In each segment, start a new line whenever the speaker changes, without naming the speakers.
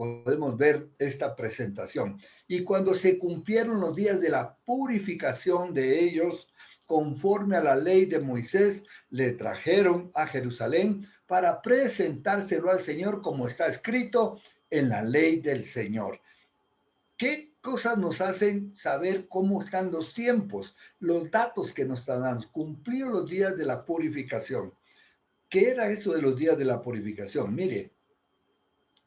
podemos ver esta presentación. Y cuando se cumplieron los días de la purificación de ellos, conforme a la ley de Moisés, le trajeron a Jerusalén para presentárselo al Señor como está escrito en la ley del Señor. ¿Qué cosas nos hacen saber cómo están los tiempos? Los datos que nos están dando. Cumplidos los días de la purificación. ¿Qué era eso de los días de la purificación? Mire,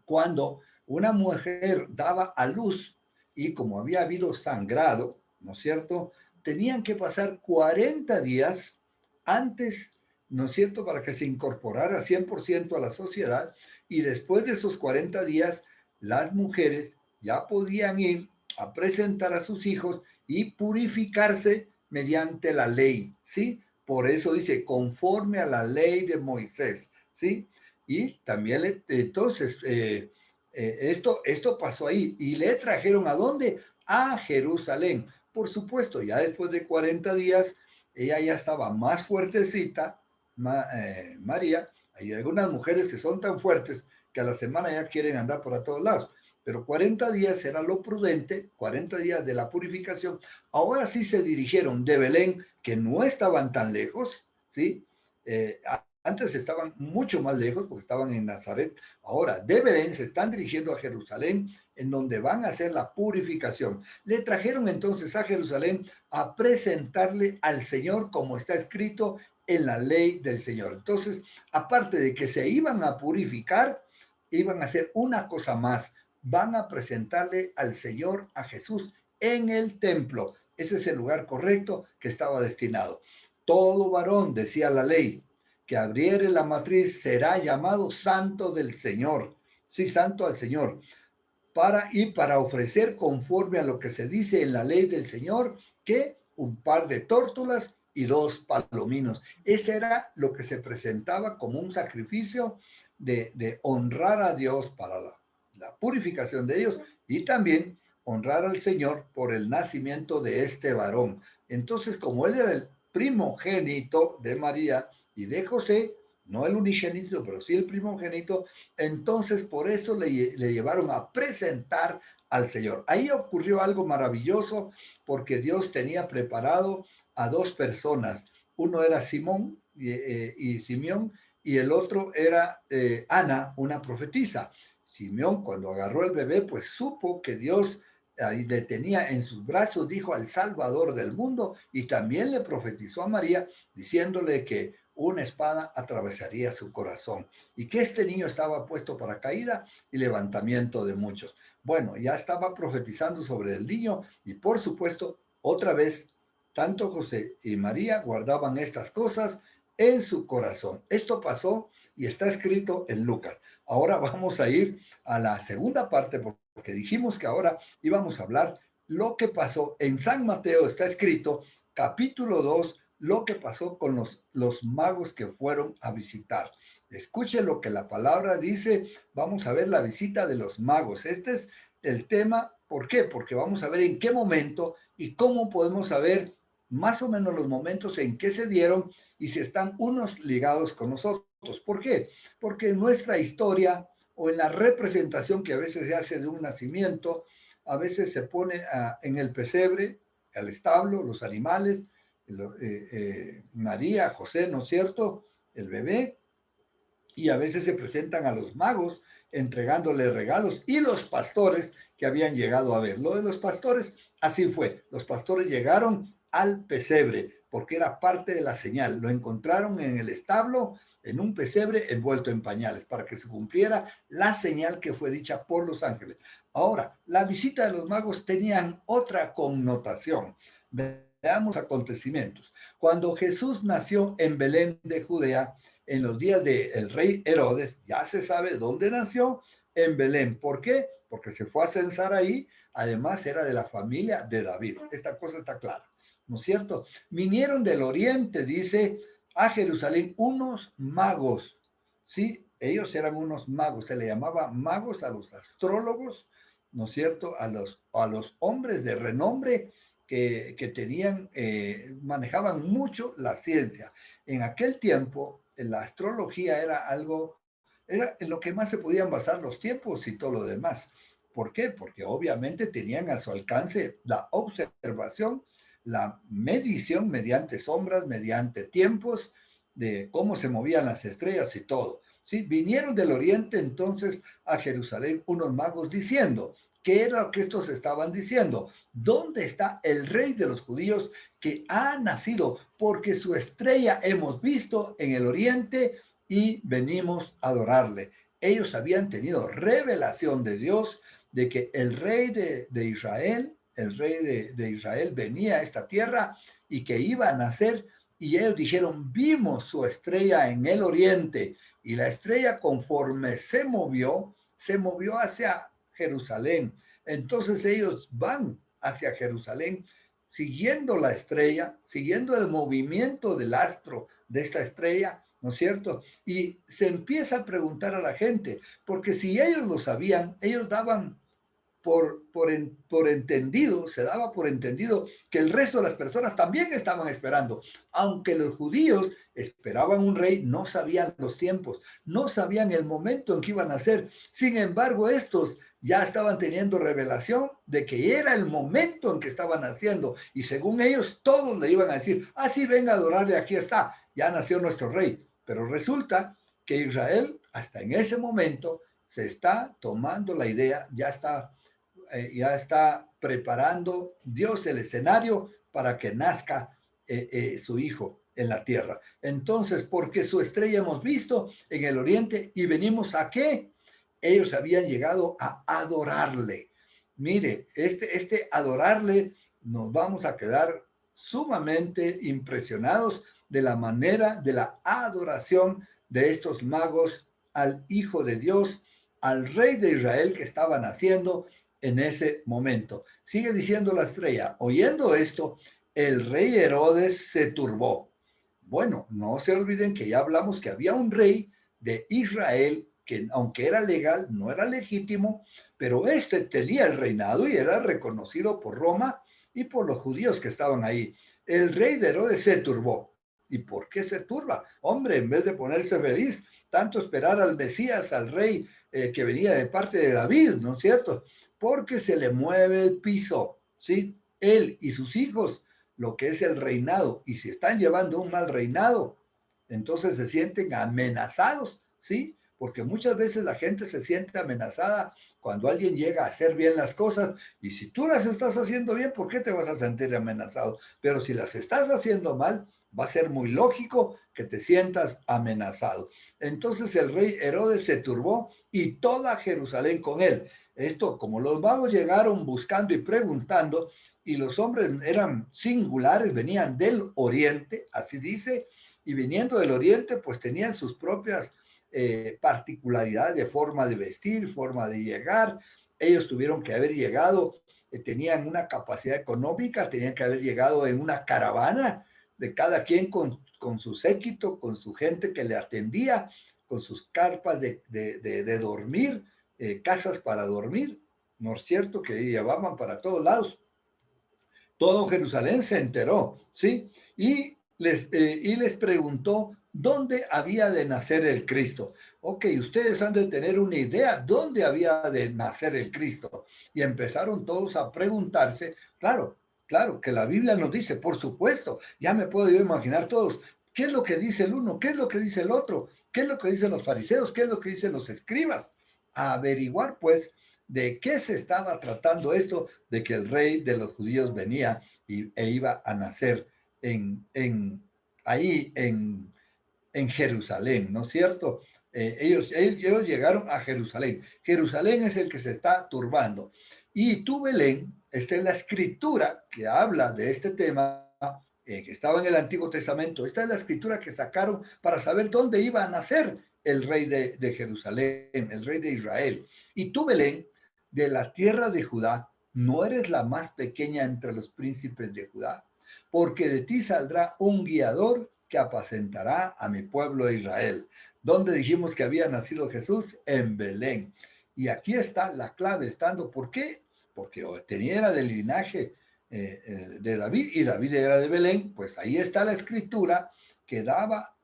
cuando una mujer daba a luz y como había habido sangrado, ¿no es cierto? Tenían que pasar 40 días antes, ¿no es cierto?, para que se incorporara 100% a la sociedad, y después de esos 40 días, las mujeres ya podían ir a presentar a sus hijos y purificarse mediante la ley, ¿sí? Por eso dice, conforme a la ley de Moisés, ¿sí? Y también, entonces, esto pasó ahí. ¿Y le trajeron a dónde? A Jerusalén. Por supuesto, ya después de 40 días, ella ya estaba más fuertecita, María. Hay algunas mujeres que son tan fuertes que a la semana ya quieren andar por a todos lados. Pero 40 días era lo prudente, 40 días de la purificación. Ahora sí se dirigieron de Belén, que no estaban tan lejos, ¿sí? Antes estaban mucho más lejos porque estaban en Nazaret. Ahora de Belén se están dirigiendo a Jerusalén, en donde van a hacer la purificación. Le trajeron entonces a Jerusalén a presentarle al Señor como está escrito en la ley del Señor. Entonces, aparte de que se iban a purificar, iban a hacer una cosa más. Van a presentarle al Señor, a Jesús, en el templo. Ese es el lugar correcto que estaba destinado. Todo varón, decía la ley, que abriere la matriz será llamado santo del Señor. Sí, santo al Señor. Para ofrecer conforme a lo que se dice en la ley del Señor, que un par de tórtolas y 2 palominos. Ese era lo que se presentaba como un sacrificio de honrar a Dios para la purificación de ellos y también honrar al Señor por el nacimiento de este varón. Entonces, como él era el primogénito de María y de José, no el unigénito, pero sí el primogénito, entonces por eso le llevaron a presentar al Señor. Ahí ocurrió algo maravilloso porque Dios tenía preparado a 2 personas. Uno era Simón y Simeón, y el otro era Ana, una profetisa. Simeón, cuando agarró el bebé, pues supo que Dios ahí le tenía en sus brazos, dijo al Salvador del mundo, y también le profetizó a María diciéndole que una espada atravesaría su corazón y que este niño estaba puesto para caída y levantamiento de muchos. Bueno, ya estaba profetizando sobre el niño y por supuesto, otra vez, tanto José y María guardaban estas cosas en su corazón. Esto pasó y está escrito en Lucas. Ahora vamos a ir a la segunda parte porque dijimos que ahora íbamos a hablar lo que pasó en San Mateo. Está escrito capítulo 2, lo que pasó con los magos que fueron a visitar. Escuche lo que la palabra dice. Vamos a ver la visita de los magos. Este es el tema. ¿Por qué? Porque vamos a ver en qué momento y cómo podemos saber más o menos los momentos en que se dieron y si están unos ligados con nosotros. ¿Por qué? Porque en nuestra historia o en la representación que a veces se hace de un nacimiento, a veces se pone en el pesebre, el establo, los animales, María, José, ¿no es cierto?, el bebé, y a veces se presentan a los magos entregándole regalos y los pastores que habían llegado a ver. Lo de los pastores, así fue. Los pastores llegaron al pesebre porque era parte de la señal. Lo encontraron en el establo, en un pesebre envuelto en pañales, para que se cumpliera la señal que fue dicha por los ángeles. Ahora, la visita de los magos tenían otra connotación. Veamos acontecimientos. Cuando Jesús nació en Belén de Judea, en los días del rey Herodes, ya se sabe dónde nació, en Belén. ¿Por qué? Porque se fue a censar ahí, además era de la familia de David. Esta cosa está clara, ¿no es cierto? Vinieron del oriente, dice, a Jerusalén unos magos, ¿sí? Ellos eran unos magos, se le llamaba magos a los astrólogos, ¿no es cierto? A los hombres de renombre que tenían, manejaban mucho la ciencia. En aquel tiempo, la astrología era algo era en lo que más se podían basar los tiempos y todo lo demás. ¿Por qué? Porque obviamente tenían a su alcance la observación, la medición mediante sombras, mediante tiempos, de cómo se movían las estrellas y todo. ¿Sí? Vinieron del oriente entonces a Jerusalén unos magos diciendo, ¿qué era lo que estos estaban diciendo? ¿Dónde está el rey de los judíos que ha nacido? Porque su estrella hemos visto en el oriente y venimos a adorarle. Ellos habían tenido revelación de Dios de que el rey de Israel, el rey de Israel venía a esta tierra y que iba a nacer, y ellos dijeron, vimos su estrella en el oriente, y la estrella conforme se movió hacia Jerusalén. Entonces ellos van hacia Jerusalén siguiendo la estrella, siguiendo el movimiento del astro de esta estrella, ¿no es cierto? Y se empieza a preguntar a la gente, porque si ellos lo sabían, ellos daban por entendido, se daba por entendido que el resto de las personas también estaban esperando. Aunque los judíos esperaban un rey, no sabían los tiempos, no sabían el momento en que iban a ser. Sin embargo, estos ya estaban teniendo revelación de que era el momento en que estaban haciendo. Y según ellos, todos le iban a decir, ah, sí, venga a adorarle, aquí está, ya nació nuestro rey. Pero resulta que Israel, hasta en ese momento, se está tomando la idea, ya está preparando Dios el escenario para que nazca su hijo en la tierra. Entonces, porque su estrella hemos visto en el oriente y venimos a qué? Ellos habían llegado a adorarle. Mire, este adorarle, nos vamos a quedar sumamente impresionados de la manera de la adoración de estos magos al Hijo de Dios, al Rey de Israel que estaban haciendo en ese momento. Sigue diciendo la estrella, oyendo esto, el rey Herodes se turbó. Bueno, no se olviden que ya hablamos que había un rey de Israel que aunque era legal, no era legítimo, pero este tenía el reinado y era reconocido por Roma y por los judíos que estaban ahí. El rey de Herodes se turbó. ¿Y por qué se turba? Hombre, en vez de ponerse feliz, tanto esperar al Mesías, al rey que venía de parte de David, ¿no es cierto? Porque se le mueve el piso, ¿sí? Él y sus hijos, lo que es el reinado, y si están llevando un mal reinado, entonces se sienten amenazados, ¿sí? Porque muchas veces la gente se siente amenazada cuando alguien llega a hacer bien las cosas, y si tú las estás haciendo bien, ¿por qué te vas a sentir amenazado? Pero si las estás haciendo mal, va a ser muy lógico que te sientas amenazado. Entonces el rey Herodes se turbó y toda Jerusalén con él. Esto, como los magos llegaron buscando y preguntando, y los hombres eran singulares, venían del oriente, así dice, y viniendo del oriente, pues tenían sus propias particularidades de forma de vestir, forma de llegar. Ellos tuvieron que haber llegado, tenían una capacidad económica, tenían que haber llegado en una caravana de cada quien con su séquito, con su gente que le atendía, con sus carpas de dormir, casas para dormir, ¿no es cierto? Que llevaban para todos lados. Todo Jerusalén se enteró, ¿sí? Y les preguntó dónde había de nacer el Cristo. Ok, ustedes han de tener una idea dónde había de nacer el Cristo. Y empezaron todos a preguntarse, claro, claro, que la Biblia nos dice, por supuesto, ya me puedo yo imaginar todos, ¿qué es lo que dice el uno? ¿Qué es lo que dice el otro? ¿Qué es lo que dicen los fariseos? ¿Qué es lo que dicen los escribas? A averiguar, pues, de qué se estaba tratando esto de que el rey de los judíos venía e iba a nacer ahí en Jerusalén, ¿no es cierto? Ellos llegaron a Jerusalén. Jerusalén es el que se está turbando. Y tú, Belén, esta es la escritura que habla de este tema, que estaba en el Antiguo Testamento. Esta es la escritura que sacaron para saber dónde iba a nacer el rey de Jerusalén, el rey de Israel. Y tú, Belén, de la tierra de Judá, no eres la más pequeña entre los príncipes de Judá, porque de ti saldrá un guiador que apacentará a mi pueblo Israel. ¿Dónde dijimos que había nacido Jesús? En Belén. Y aquí está la clave, estando, ¿por qué? Porque tenía del linaje de David y David era de Belén, pues ahí está la escritura que daba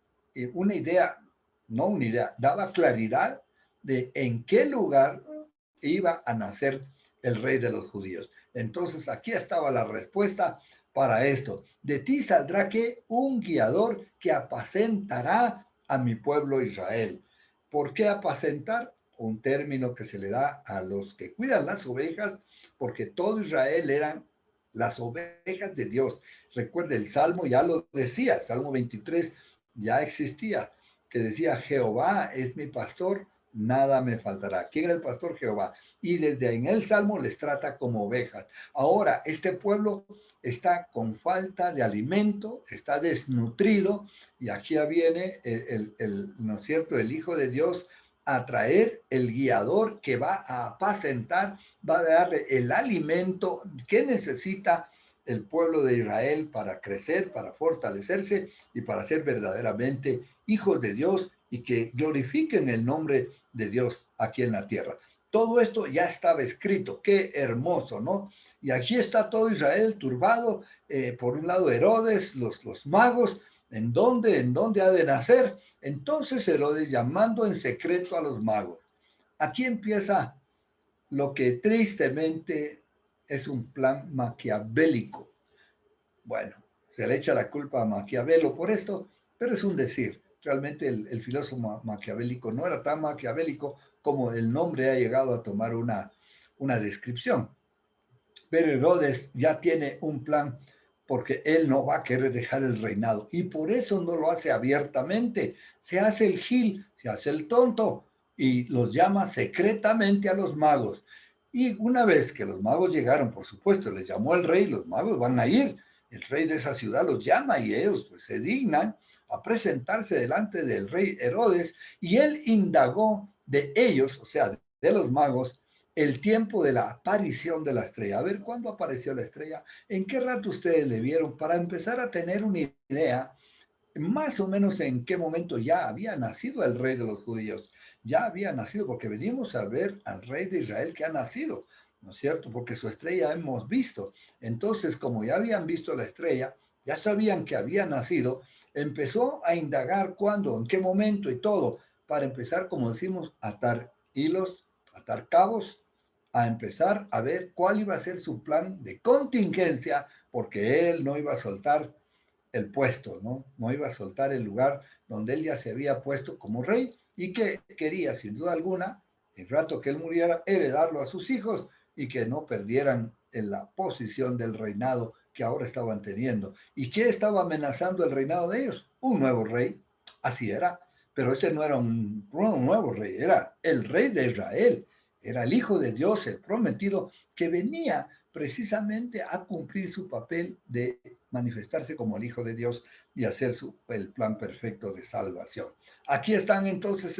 una idea no una idea, daba claridad de en qué lugar iba a nacer el rey de los judíos. Entonces aquí estaba la respuesta para esto. De ti saldrá que un guiador que apacentará a mi pueblo Israel. ¿Por qué apacentar? Un término que se le da a los que cuidan las ovejas, porque todo Israel eran las ovejas de Dios. Recuerde, el Salmo ya lo decía, Salmo 23 ya existía, que decía, Jehová es mi pastor, nada me faltará. ¿Quién era el pastor? Jehová. Y desde en el Salmo les trata como ovejas. Ahora, este pueblo está con falta de alimento, está desnutrido, y aquí viene ¿no es cierto?, el Hijo de Dios a traer el guiador que va a apacentar, va a darle el alimento que necesita el pueblo de Israel para crecer, para fortalecerse y para ser verdaderamente hijos de Dios y que glorifiquen el nombre de Dios aquí en la tierra. Todo esto ya estaba escrito, qué hermoso, ¿no? Y aquí está todo Israel turbado, por un lado Herodes, los magos, ¿en dónde ha de nacer? Entonces Herodes llamando en secreto a los magos. Aquí empieza lo que tristemente es un plan maquiavélico. Bueno, se le echa la culpa a Maquiavelo por esto, pero es un decir. Realmente el filósofo maquiavélico no era tan maquiavélico como el nombre ha llegado a tomar una descripción. Pero Herodes ya tiene un plan porque él no va a querer dejar el reinado y por eso no lo hace abiertamente. Se hace el gil, se hace el tonto y los llama secretamente a los magos. Y una vez que los magos llegaron, por supuesto, les llamó el rey, los magos van a ir. El rey de esa ciudad los llama y ellos pues, se dignan a presentarse delante del rey Herodes y él indagó de ellos, o sea, de los magos, el tiempo de la aparición de la estrella. A ver, ¿cuándo apareció la estrella? ¿En qué rato ustedes le vieron? Para empezar a tener una idea, más o menos en qué momento ya había nacido el rey de los judíos. Ya había nacido, porque venimos a ver al rey de Israel que ha nacido, ¿no es cierto? Porque su estrella hemos visto. Entonces, como ya habían visto la estrella, ya sabían que había nacido, empezó a indagar cuándo, en qué momento y todo, para empezar, como decimos, a atar hilos, atar cabos, a empezar a ver cuál iba a ser su plan de contingencia, porque él no iba a soltar el puesto, ¿no? No iba a soltar el lugar donde él ya se había puesto como rey y que quería, sin duda alguna, el rato que él muriera, heredarlo a sus hijos y que no perdieran en la posición del reinado que ahora estaban teniendo. ¿Y qué estaba amenazando el reinado de ellos? Un nuevo rey, así era, pero este no era un nuevo rey, era el rey de Israel, era el Hijo de Dios, el prometido, que venía precisamente a cumplir su papel de manifestarse como el Hijo de Dios y hacer el plan perfecto de salvación. Aquí están entonces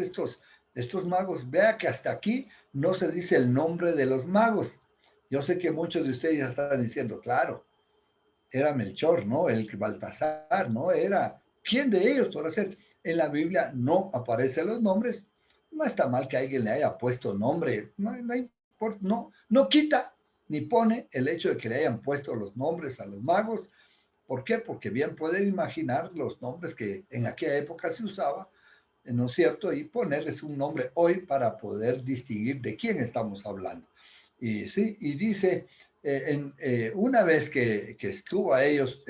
estos magos. Vea que hasta aquí no se dice el nombre de los magos. Yo sé que muchos de ustedes ya están diciendo, claro, era Melchor, ¿no? El Baltasar, ¿no? Era, ¿quién de ellos por hacer? En la Biblia no aparecen los nombres. No está mal que alguien le haya puesto nombre. No quita ni pone el hecho de que le hayan puesto los nombres a los magos. ¿Por qué? Porque bien pueden imaginar los nombres que en aquella época se usaba, ¿no es cierto? Y ponerles un nombre hoy para poder distinguir de quién estamos hablando. Y sí, y dice, una vez que estuvo a ellos,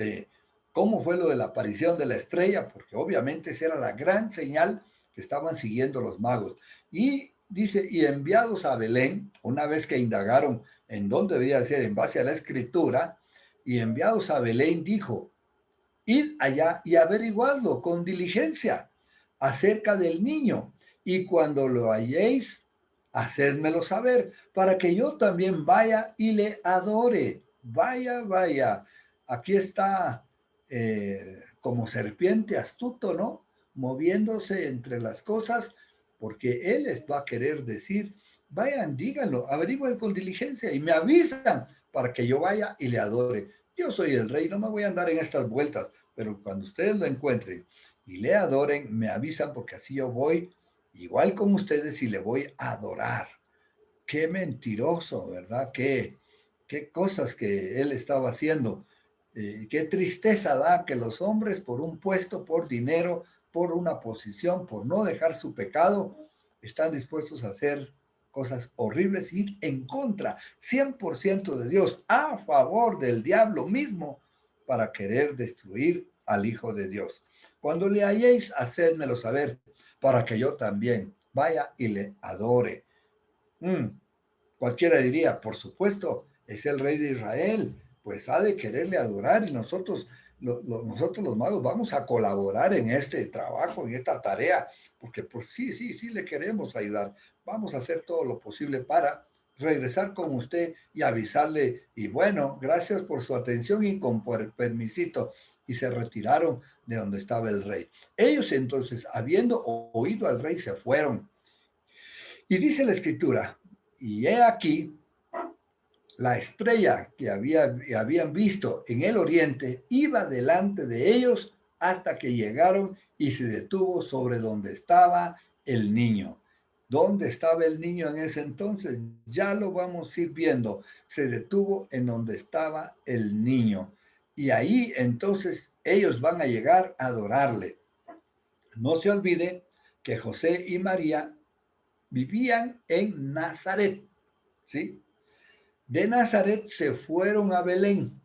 cómo fue lo de la aparición de la estrella, porque obviamente esa era la gran señal que estaban siguiendo los magos. Y dice, y enviados a Belén, una vez que indagaron en dónde debía ser en base a la escritura, y enviados a Belén dijo, id allá y averiguadlo con diligencia acerca del niño, y cuando lo halléis, hacedmelo saber, para que yo también vaya y le adore. Vaya, vaya, aquí está como serpiente astuto, ¿no? Moviéndose entre las cosas, porque él les va a querer decir, vayan, díganlo, averigüen con diligencia y me avisan para que yo vaya y le adore. Yo soy el rey, no me voy a andar en estas vueltas, pero cuando ustedes lo encuentren y le adoren, me avisan porque así yo voy igual como ustedes y le voy a adorar. Qué mentiroso, ¿verdad? Qué cosas que él estaba haciendo. Qué tristeza da que los hombres por un puesto, por dinero, por una posición, por no dejar su pecado, están dispuestos a hacer cosas horribles, ir en contra 100% de Dios, a favor del diablo mismo, para querer destruir al Hijo de Dios. Cuando le halléis, hacedmelo saber, para que yo también vaya y le adore. Cualquiera diría, por supuesto, es el rey de Israel, pues ha de quererle adorar y nosotros, nosotros los magos vamos a colaborar en este trabajo, en esta tarea, porque pues sí, sí, sí le queremos ayudar. Vamos a hacer todo lo posible para regresar con usted y avisarle. Y bueno, gracias por su atención y con permisito. Y se retiraron de donde estaba el rey. Ellos entonces, habiendo oído al rey, se fueron. Y dice la escritura, y he aquí la estrella que habían visto en el oriente iba delante de ellos hasta que llegaron y se detuvo sobre donde estaba el niño. ¿Dónde estaba el niño en ese entonces? Ya lo vamos a ir viendo. Se detuvo en donde estaba el niño. Y ahí entonces ellos van a llegar a adorarle. No se olvide que José y María vivían en Nazaret, ¿sí? De Nazaret se fueron a Belén.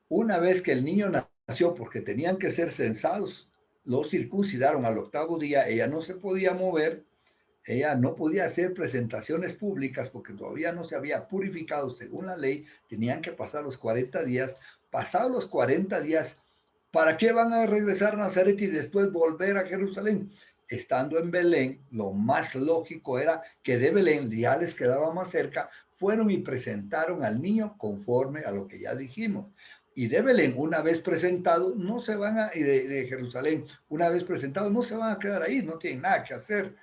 Una vez que el niño nació, porque tenían que ser censados, lo circuncidaron al octavo día, ella no se podía mover, ella no podía hacer presentaciones públicas porque todavía no se había purificado según la ley, tenían que pasar los 40 días. Pasados los 40 días, ¿para qué van a regresar a Nazaret y después volver a Jerusalén? Estando en Belén, lo más lógico era que de Belén ya les quedaba más cerca, fueron y presentaron al niño conforme a lo que ya dijimos. Y de Belén, una vez presentado, no se van a, y de Jerusalén, una vez presentado, no se van a quedar ahí, no tienen nada que hacer.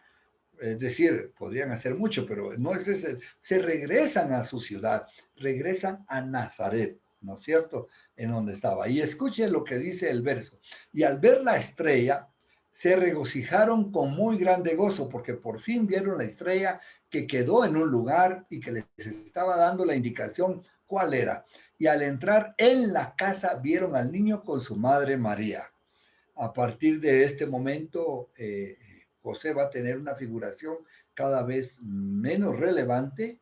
Es decir, podrían hacer mucho, pero no es ese, se regresan a su ciudad, regresan a Nazaret, ¿no es cierto? En donde estaba. Y escuche lo que dice el verso. Y al ver la estrella, se regocijaron con muy grande gozo, porque por fin vieron la estrella que quedó en un lugar y que les estaba dando la indicación cuál era. Y al entrar en la casa, vieron al niño con su madre María. A partir de este momento, José va a tener una figuración cada vez menos relevante.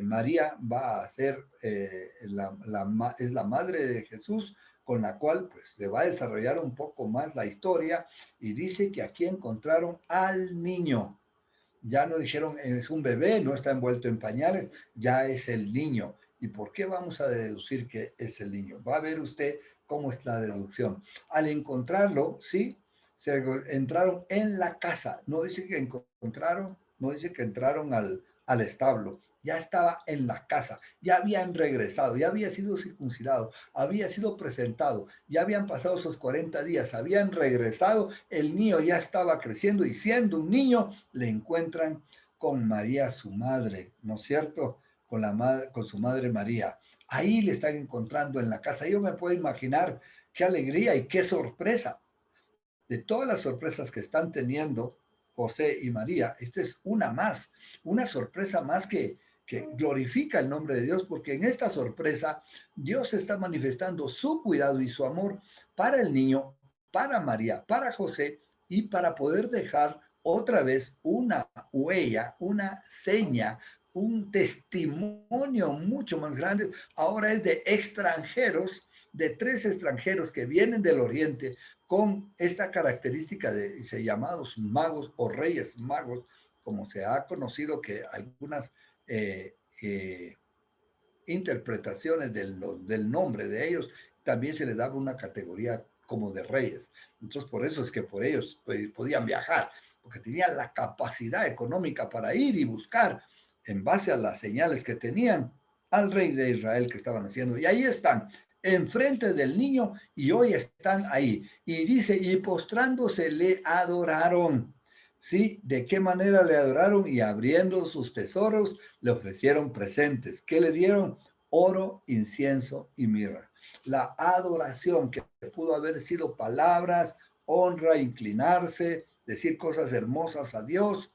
María va a ser, es la madre de Jesús, con la cual pues le va a desarrollar un poco más la historia, y dice que aquí encontraron al niño. Ya no dijeron es un bebé, no está envuelto en pañales, ya es el niño. ¿Y por qué vamos a deducir que es el niño? Va a ver usted cómo es la deducción. Al encontrarlo, ¿sí? Se entraron en la casa. No dice que encontraron, no dice que entraron al establo. Ya estaba en la casa, ya habían regresado, ya había sido circuncidado, había sido presentado, ya habían pasado esos 40 días, habían regresado, el niño ya estaba creciendo y siendo un niño le encuentran con María, su madre, ¿no es cierto? Con su madre María. Ahí le están encontrando en la casa. Yo me puedo imaginar qué alegría y qué sorpresa. De todas las sorpresas que están teniendo José y María, esta es una más, una sorpresa más que glorifica el nombre de Dios, porque en esta sorpresa Dios está manifestando su cuidado y su amor para el niño, para María, para José, y para poder dejar otra vez una huella, una seña, un testimonio mucho más grande. Ahora es de extranjeros, de 3 extranjeros que vienen del oriente con esta característica de llamados magos o reyes magos, como se ha conocido que algunas eh, eh, interpretaciones del nombre de ellos, también se les daba una categoría como de reyes. Entonces, por eso es que por ellos pues, podían viajar, porque tenían la capacidad económica para ir y buscar, en base a las señales que tenían, al rey de Israel que estaban haciendo. Y ahí están, enfrente del niño, y hoy están ahí. Y dice, y postrándose le adoraron. ¿Sí? ¿De qué manera le adoraron? Y abriendo sus tesoros, le ofrecieron presentes. ¿Qué le dieron? Oro, incienso y mirra. La adoración, que pudo haber sido palabras, honra, inclinarse, decir cosas hermosas a Dios.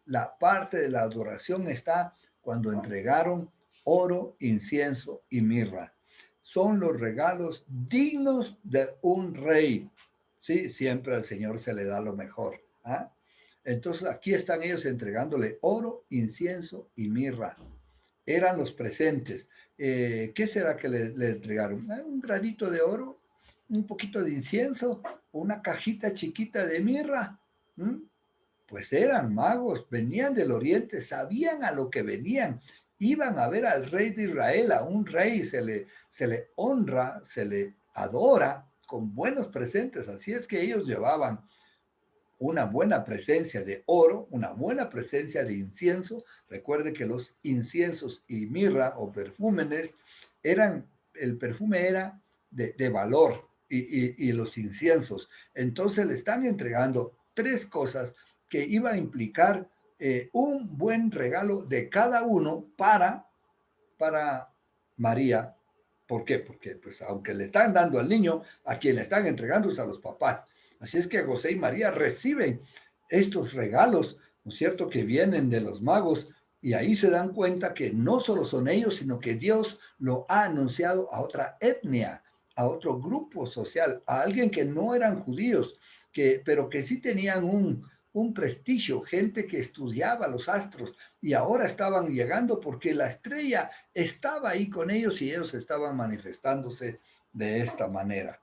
La parte de la adoración está cuando entregaron oro, incienso y mirra. Son los regalos dignos de un rey. Sí, siempre al Señor se le da lo mejor. ¿Ah? Entonces aquí están ellos entregándole oro, incienso y mirra. Eran los presentes. ¿Qué será que le entregaron? Un granito de oro, un poquito de incienso, una cajita chiquita de mirra. ¿Mm? Pues eran magos, venían del oriente, sabían a lo que venían, iban a ver al rey de Israel, a un rey se le honra, se le adora con buenos presentes, así es que ellos llevaban una buena presencia de oro, una buena presencia de incienso. Recuerde que los inciensos y mirra o perfúmenes el perfume era de valor y los inciensos. Entonces le están entregando tres cosas que iba a implicar un buen regalo de cada uno para María. ¿Por qué? Porque pues aunque le están dando al niño, a quien le están entregando es a los papás. Así es que José y María reciben estos regalos, ¿no es cierto?, que vienen de los magos, y ahí se dan cuenta que no solo son ellos, sino que Dios lo ha anunciado a otra etnia, a otro grupo social, a alguien que no eran judíos, pero que sí tenían un prestigio, gente que estudiaba los astros, y ahora estaban llegando porque la estrella estaba ahí con ellos y ellos estaban manifestándose de esta manera.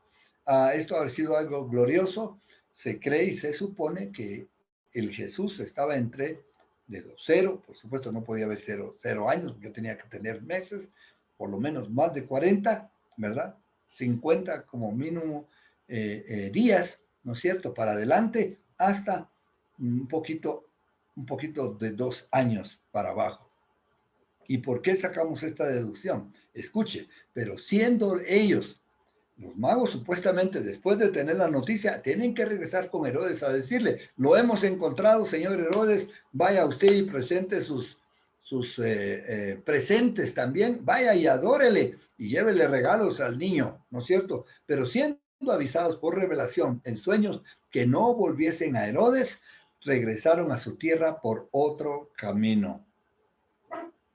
Esto ha sido algo glorioso. Se cree y se supone que el Jesús estaba entre de los cero, por supuesto no podía haber cero años, porque tenía que tener meses, por lo menos más de 40, ¿verdad? 50 como mínimo días, ¿no es cierto?, para adelante, hasta un poquito, un poquito de 2 años para abajo. ¿Y por qué sacamos esta deducción? Escuche, pero siendo ellos los magos, supuestamente después de tener la noticia, tienen que regresar con Herodes a decirle: lo hemos encontrado, señor Herodes, vaya usted y presente sus presentes también, vaya y adórele y llévele regalos al niño, ¿no es cierto? Pero siendo avisados por revelación en sueños que no volviesen a Herodes, regresaron a su tierra por otro camino.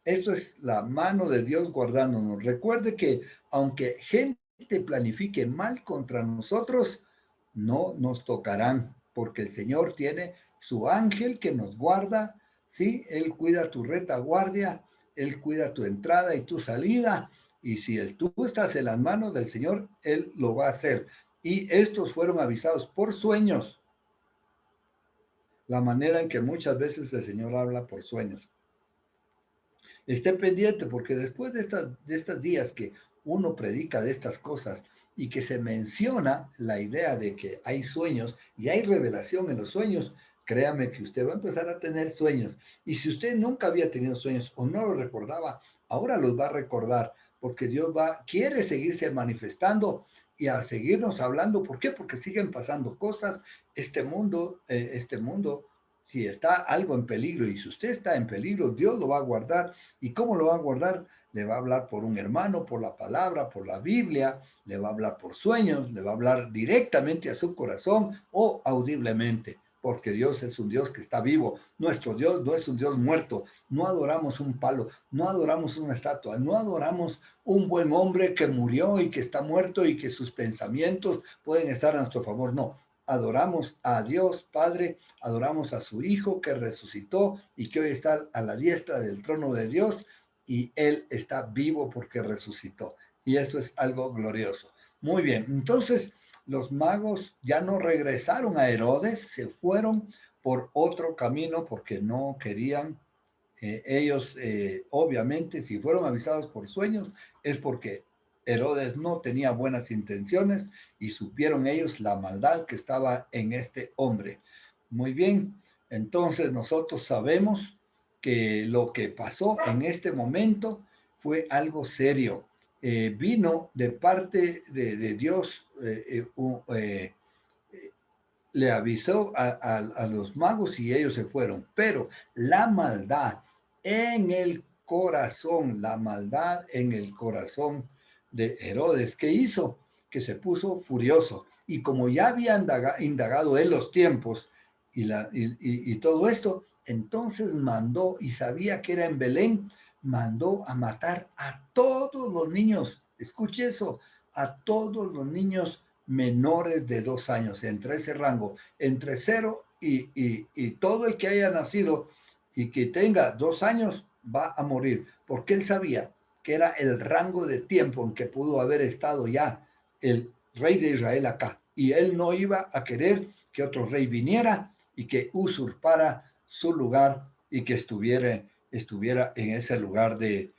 Esto es la mano de Dios guardándonos. Recuerde que aunque gente planifique mal contra nosotros, no nos tocarán, porque el Señor tiene su ángel que nos guarda, ¿sí? Él cuida tu retaguardia, Él cuida tu entrada y tu salida, y si tú estás en las manos del Señor, Él lo va a hacer. Y estos fueron avisados por sueños, la manera en que muchas veces el Señor habla por sueños. Esté pendiente porque después de estos días que uno predica de estas cosas y que se menciona la idea de que hay sueños y hay revelación en los sueños, créame que usted va a empezar a tener sueños. Y si usted nunca había tenido sueños o no lo recordaba, ahora los va a recordar porque Dios quiere seguirse manifestando y a seguirnos hablando. ¿Por qué? Porque siguen pasando cosas. Este mundo, si está algo en peligro y si usted está en peligro, Dios lo va a guardar. ¿Y cómo lo va a guardar? Le va a hablar por un hermano, por la palabra, por la Biblia, le va a hablar por sueños, le va a hablar directamente a su corazón o audiblemente, porque Dios es un Dios que está vivo. Nuestro Dios no es un Dios muerto. No adoramos un palo, no adoramos una estatua, no adoramos un buen hombre que murió y que está muerto y que sus pensamientos pueden estar a nuestro favor. No, adoramos a Dios Padre, adoramos a su Hijo que resucitó y que hoy está a la diestra del trono de Dios, y Él está vivo porque resucitó. Y eso es algo glorioso. Muy bien, entonces los magos ya no regresaron a Herodes, se fueron por otro camino porque no querían. Ellos, obviamente, si fueron avisados por sueños, es porque Herodes no tenía buenas intenciones y supieron ellos la maldad que estaba en este hombre. Muy bien, entonces nosotros sabemos que lo que pasó en este momento fue algo serio. Vino de parte de Dios, le avisó a los magos y ellos se fueron, pero la maldad en el corazón, la maldad en el corazón de Herodes, ¿qué hizo? Que se puso furioso. Y como ya había indagado en los tiempos y todo esto, entonces mandó, y sabía que era en Belén, mandó a matar a todos los niños. Escuche eso, a todos los niños menores de 2 años, entre ese rango, entre 0 y todo el que haya nacido y que tenga 2 años va a morir, porque él sabía que era el rango de tiempo en que pudo haber estado ya el rey de Israel acá, y él no iba a querer que otro rey viniera y que usurpara su lugar y que estuviera en ese lugar de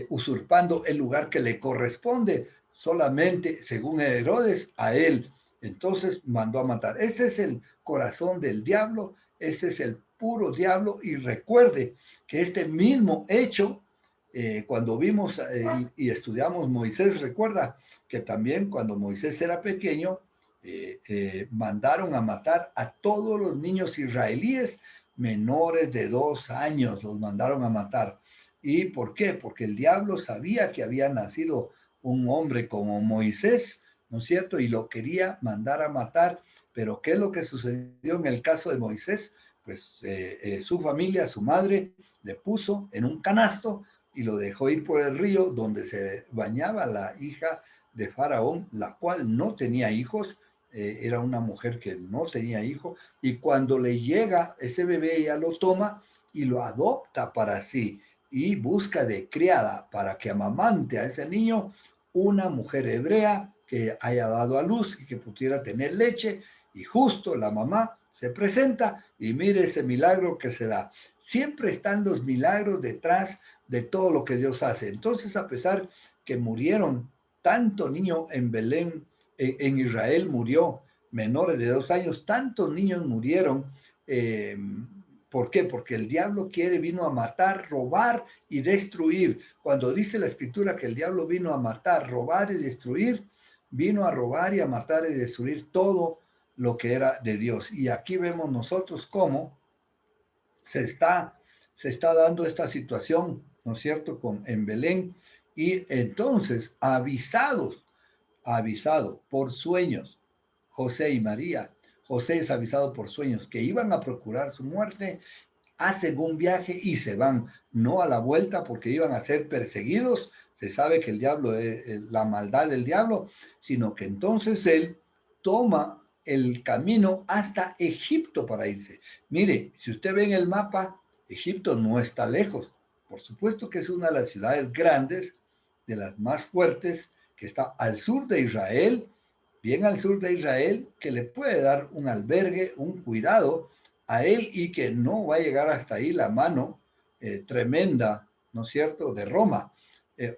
usurpando el lugar que le corresponde solamente, según Herodes, a él. Entonces mandó a matar. Ese es el corazón del diablo, ese es el puro diablo. Y recuerde que este mismo hecho, cuando vimos y estudiamos Moisés, recuerda que también cuando Moisés era pequeño, mandaron a matar a todos los niños israelíes menores de 2 años, los mandaron a matar. ¿Y por qué? Porque el diablo sabía que había nacido un hombre como Moisés, ¿no es cierto? Y lo quería mandar a matar. Pero ¿qué es lo que sucedió en el caso de Moisés? Pues su familia, su madre, le puso en un canasto y lo dejó ir por el río donde se bañaba la hija de Faraón, la cual no tenía hijos, era una mujer que no tenía hijos, y cuando le llega ese bebé, ella lo toma y lo adopta para sí y busca de criada para que amamante a ese niño una mujer hebrea que haya dado a luz y que pudiera tener leche, y justo la mamá se presenta y mire ese milagro que se da. Siempre están los milagros detrás de todo lo que Dios hace. Entonces, a pesar que murieron tanto niño en Belén, en Israel murió menores de 2 años, tantos niños murieron. ¿Por qué? Porque el diablo vino a matar, robar y destruir. Cuando dice la escritura que el diablo vino a matar, robar y destruir, vino a robar y a matar y destruir todo lo que era de Dios. Y aquí vemos nosotros cómo se está, se está dando esta situación, ¿no es cierto?, en Belén. Y entonces, avisado por sueños, José y María. José es avisado por sueños que iban a procurar su muerte, hacen un viaje y se van, no a la vuelta porque iban a ser perseguidos. Se sabe que el diablo es la maldad del diablo, sino que entonces él toma el camino hasta Egipto para irse. Mire, si usted ve en el mapa, Egipto no está lejos. Por supuesto que es una de las ciudades grandes, de las más fuertes, que está al sur de Israel, bien al sur de Israel, que le puede dar un albergue, un cuidado a él, y que no va a llegar hasta ahí la mano tremenda, ¿no es cierto?, de Roma,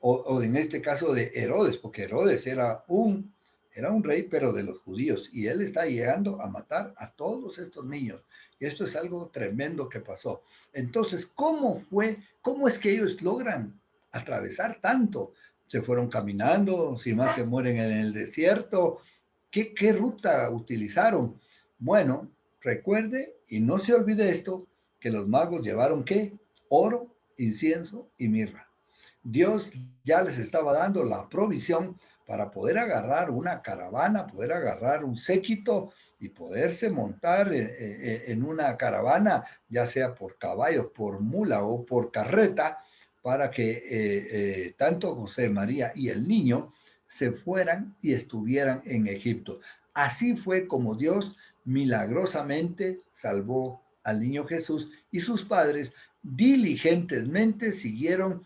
o en este caso de Herodes, porque Herodes era un rey, pero de los judíos, y él está llegando a matar a todos estos niños. Y esto es algo tremendo que pasó. Entonces, cómo es que ellos logran atravesar tanto? Se fueron caminando, si más se mueren en el desierto. ¿Qué ruta utilizaron? Bueno, recuerde y no se olvide esto, que los magos llevaron ¿qué? Oro, incienso y mirra. Dios ya les estaba dando la provisión para poder agarrar una caravana, poder agarrar un séquito y poderse montar en una caravana, ya sea por caballos, por mula o por carreta, para que tanto José, María y el niño se fueran y estuvieran en Egipto. Así fue como Dios milagrosamente salvó al niño Jesús, y sus padres diligentemente siguieron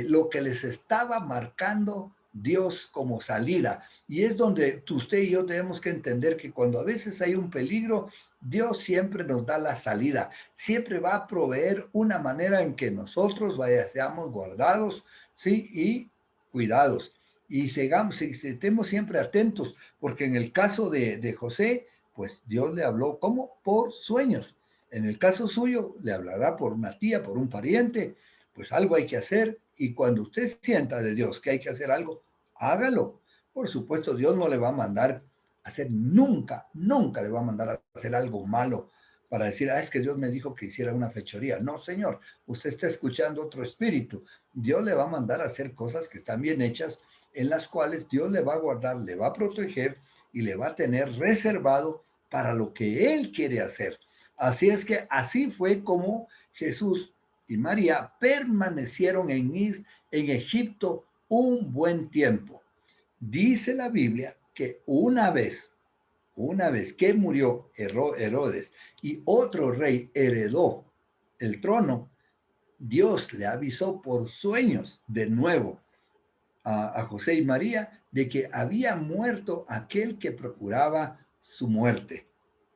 lo que les estaba marcando Dios como salida. Y es donde usted y yo tenemos que entender que cuando a veces hay un peligro, Dios siempre nos da la salida, siempre va a proveer una manera en que nosotros seamos guardados, ¿sí? Y cuidados. Y estemos siempre atentos, porque en el caso de José, pues Dios le habló, ¿cómo? Por sueños. En el caso suyo, le hablará por una tía, por un pariente. Pues algo hay que hacer, y cuando usted sienta de Dios que hay que hacer algo, hágalo. Por supuesto, Dios no le va a mandar a hacer nunca, nunca le va a mandar a hacer algo malo para decir, es que Dios me dijo que hiciera una fechoría. No, señor, usted está escuchando otro espíritu. Dios le va a mandar a hacer cosas que están bien hechas, en las cuales Dios le va a guardar, le va a proteger y le va a tener reservado para lo que Él quiere hacer. Así es que así fue como Jesús y María permanecieron en Egipto un buen tiempo. Dice la Biblia que una vez que murió Herodes y otro rey heredó el trono, Dios le avisó por sueños de nuevo a José y María de que había muerto aquel que procuraba su muerte,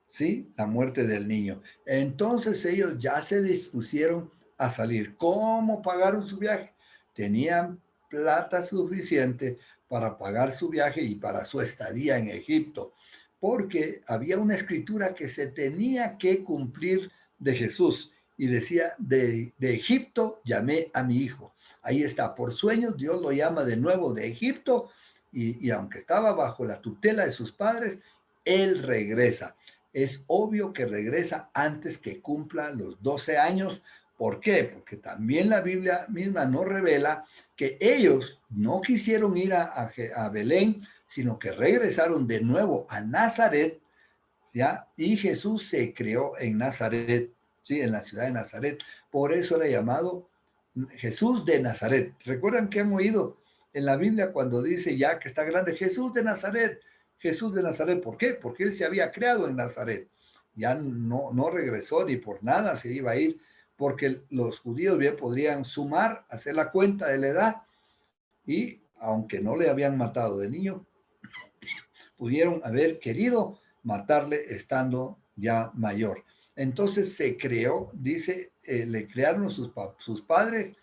¿sí? La muerte del niño. Entonces ellos ya se dispusieron a salir. ¿Cómo pagaron su viaje? Tenían plata suficiente para pagar su viaje y para su estadía en Egipto, porque había una escritura que se tenía que cumplir de Jesús y decía, de Egipto llamé a mi hijo. Ahí está, por sueños Dios lo llama de nuevo de Egipto y aunque estaba bajo la tutela de sus padres, él regresa. Es obvio que regresa antes que cumpla los 12 años. ¿Por qué? Porque también la Biblia misma nos revela que ellos no quisieron ir a Belén, sino que regresaron de nuevo a Nazaret, ¿ya? Y Jesús se crió en Nazaret, ¿sí? En la ciudad de Nazaret. Por eso era llamado Jesús de Nazaret. ¿Recuerdan que han oído en la Biblia cuando dice ya que está grande Jesús de Nazaret? Jesús de Nazaret, ¿por qué? Porque él se había creado en Nazaret. Ya no regresó ni por nada se iba a ir, porque los judíos bien podrían sumar, hacer la cuenta de la edad y aunque no le habían matado de niño, pudieron haber querido matarle estando ya mayor. Entonces se creó, dice, le crearon sus padres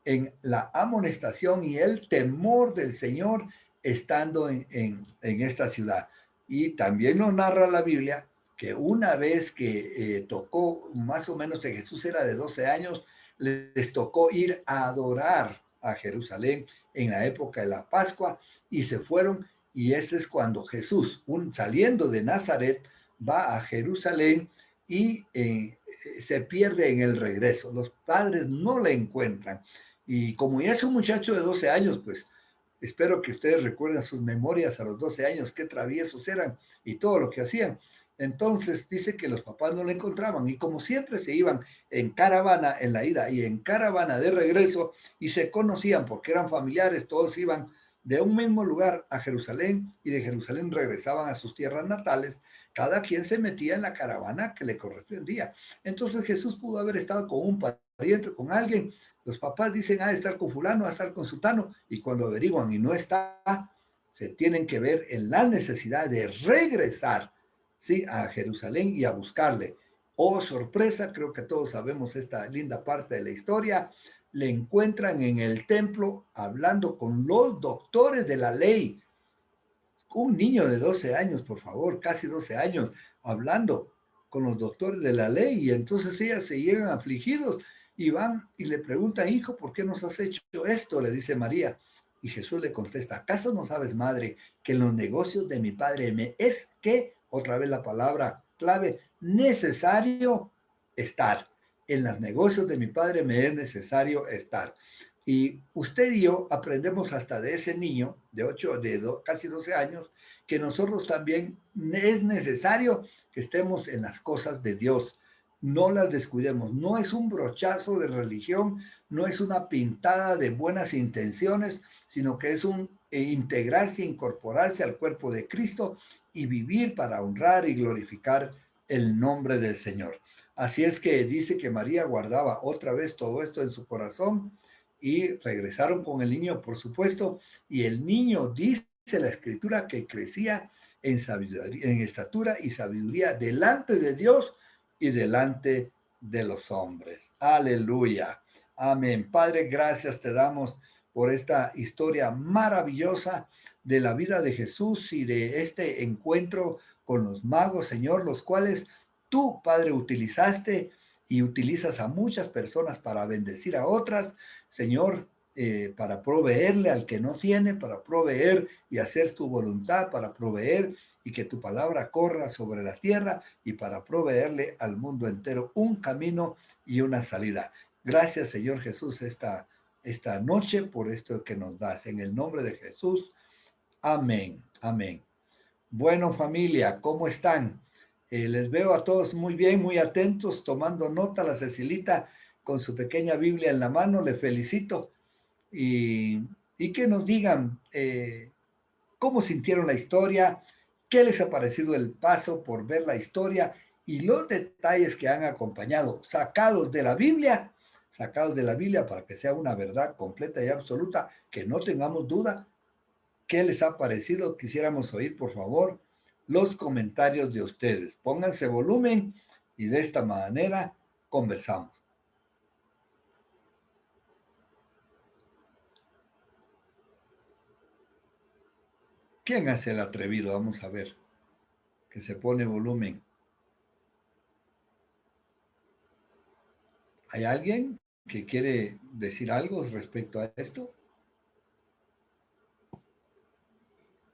en la amonestación y el temor del Señor estando en esta ciudad. Y también nos narra la Biblia que una vez que tocó, más o menos que Jesús era de 12 años, les tocó ir a adorar a Jerusalén en la época de la Pascua y se fueron y ese es cuando Jesús, saliendo de Nazaret, va a Jerusalén y se pierde en el regreso. Los padres no le encuentran. Y como ya es un muchacho de 12 años, pues espero que ustedes recuerden sus memorias a los 12 años, qué traviesos eran y todo lo que hacían. Entonces dice que los papás no le encontraban y como siempre se iban en caravana en la ida y en caravana de regreso y se conocían porque eran familiares, todos iban de un mismo lugar a Jerusalén y de Jerusalén regresaban a sus tierras natales, cada quien se metía en la caravana que le correspondía. Entonces Jesús pudo haber estado con un pariente, con alguien. Los papás dicen, a estar con fulano, a estar con sutano, y cuando averiguan y no está, se tienen que ver en la necesidad de regresar, ¿sí? A Jerusalén y a buscarle. Oh, sorpresa, creo que todos sabemos esta linda parte de la historia. Le encuentran en el templo hablando con los doctores de la ley. Un niño de 12 años, por favor, casi 12 años, hablando con los doctores de la ley. Y entonces ellas se llegan afligidos y van y le preguntan, hijo, ¿por qué nos has hecho esto? Le dice María. Y Jesús le contesta, ¿acaso no sabes, madre, que en los negocios de mi padre me es que, otra vez la palabra clave, necesario estar? En los negocios de mi padre me es necesario estar. Y usted y yo aprendemos hasta de ese niño de casi 12 años, que nosotros también es necesario que estemos en las cosas de Dios. No las descuidemos. No es un brochazo de religión, no es una pintada de buenas intenciones, sino que es un integrarse, incorporarse al cuerpo de Cristo y vivir para honrar y glorificar el nombre del Señor. Así es que dice que María guardaba otra vez todo esto en su corazón y regresaron con el niño, por supuesto, y el niño, dice la escritura, que crecía en sabiduría, en estatura y sabiduría delante de Dios y delante de los hombres. Aleluya. Amén. Padre, gracias te damos por esta historia maravillosa de la vida de Jesús y de este encuentro con los magos, Señor, los cuales tú, Padre, utilizaste y utilizas a muchas personas para bendecir a otras, Señor, para proveerle al que no tiene, para proveer y hacer tu voluntad, para proveer y que tu palabra corra sobre la tierra y para proveerle al mundo entero un camino y una salida. Gracias, Señor Jesús, esta noche por esto que nos das. En el nombre de Jesús. Amén. Amén. Bueno, familia, ¿cómo están? Les veo a todos muy bien, muy atentos, tomando nota. La Cecilita con su pequeña Biblia en la mano, le felicito. Y que nos digan cómo sintieron la historia, qué les ha parecido el paso por ver la historia y los detalles que han acompañado, sacados de la Biblia para que sea una verdad completa y absoluta, que no tengamos duda. ¿Qué les ha parecido? Quisiéramos oír, por favor, los comentarios de ustedes. Pónganse volumen y de esta manera conversamos. ¿Quién hace el atrevido? Vamos a ver, que se pone volumen. ¿Hay alguien que quiere decir algo respecto a esto?